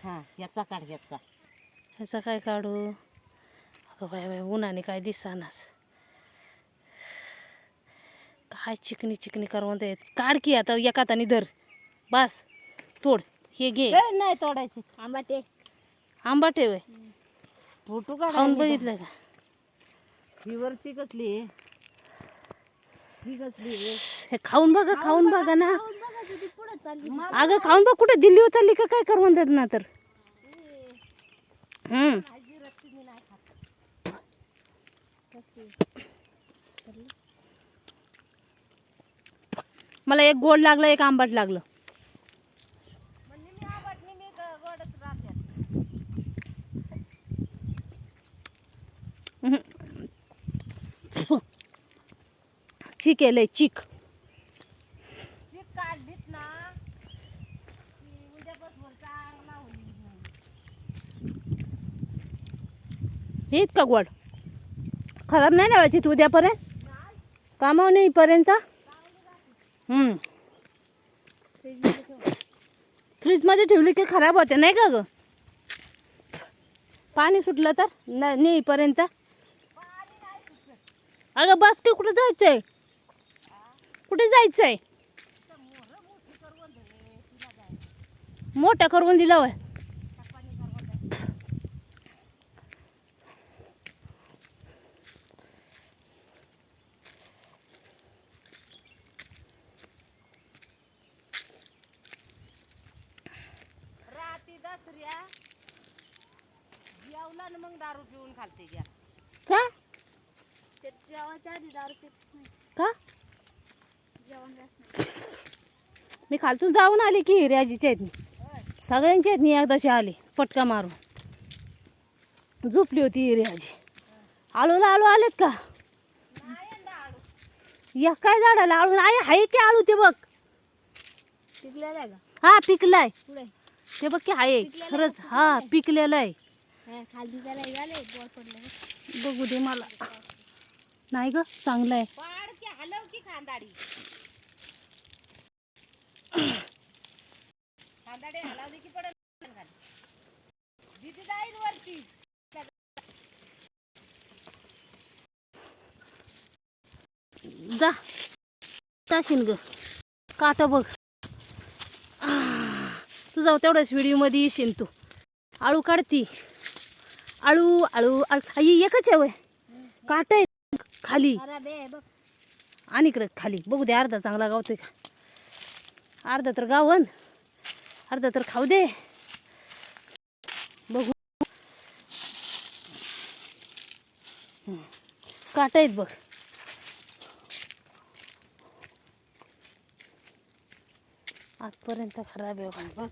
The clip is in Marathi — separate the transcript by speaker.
Speaker 1: हां याचा काढ याचा.
Speaker 2: ह्याचा काय काढू? अगं बाय बाय उन्हाने काय दिसानास. काय चिकनी चिकनी करवंद आहेत. काढ की आता एका हाताने धर. बस तोड. हे घे.
Speaker 1: नाही तोडायची.
Speaker 3: आंबाटे
Speaker 2: आंबाटे वय
Speaker 1: फोटो
Speaker 2: खाऊन
Speaker 1: काढायला
Speaker 2: बघितलं का?
Speaker 1: ही वरची कसली आहे? ही कसली आहे?
Speaker 2: हे खाऊन बघा ना.
Speaker 3: बघा किती पुढे चालली.
Speaker 2: अगं खाऊन बघ कुठे दिल्लीवर चालली का काय करवंद ना तर. मला एक गोड लागलं एक आंबट लागलं. चिक केलंय चिक.
Speaker 1: काढलीत ना उद्यापासून चांगला होईल.
Speaker 2: हे इतका गोड खराब नाही लावायची तू उद्यापर्यंत कामावर नेईपर्यंत. फ्रीजमध्ये ठेवली की खराब होते नाही का ग? पाणी सुटलं तर नेईपर्यंत. अगं बस की कुठे जायचंय? कुठे जायचंय? मोठ्या करून दिला वय.
Speaker 1: राती दसऱ्या जेवला ना मग दारू पिऊन खालते घ्या.
Speaker 2: का
Speaker 3: ते जेवायच्या आधी दारू पित नाही.
Speaker 2: का
Speaker 3: जेवण जास्त नाही.
Speaker 2: मी खालतून जाऊन आली की हिर्याजीच्या आहेत सगळ्यांच्या आहेत. एकदाशी आली पटका मारून झोपली होती हिर्याजी. आळूला आळू आलेत का? या काय झाडाला आळू आहे की आळू ते बघ.
Speaker 3: पिकलेला आहे का?
Speaker 2: हा पिकलाय
Speaker 3: पुढे
Speaker 2: ते बघ की आहे खरंच. हा पिकलेलं आहे.
Speaker 3: खाली त्याला झाले बोर पडले.
Speaker 2: बघू दे मला. नाही ग चांगलं आहे.
Speaker 1: पाड की हलव की खांदाडी. खांदाडी हलवली की पडत खाली. दीदी जाईल वरती.
Speaker 2: जा जाशील ग काटा बघ. तू जाऊ तेवढ्याच व्हिडिओमध्ये येशील तू. आळू काढती. आळू आळू आई एकच आहे वय. काट आहे खाली
Speaker 3: खराब आहे बघ.
Speaker 2: आणि इकडे खाली बघू दे. अर्धा चांगला गावतोय का? अर्धा तर गावन अर्धा तर खाऊ दे. बघू काट आहेत बघ. आजपर्यंत खराब आहे बघ.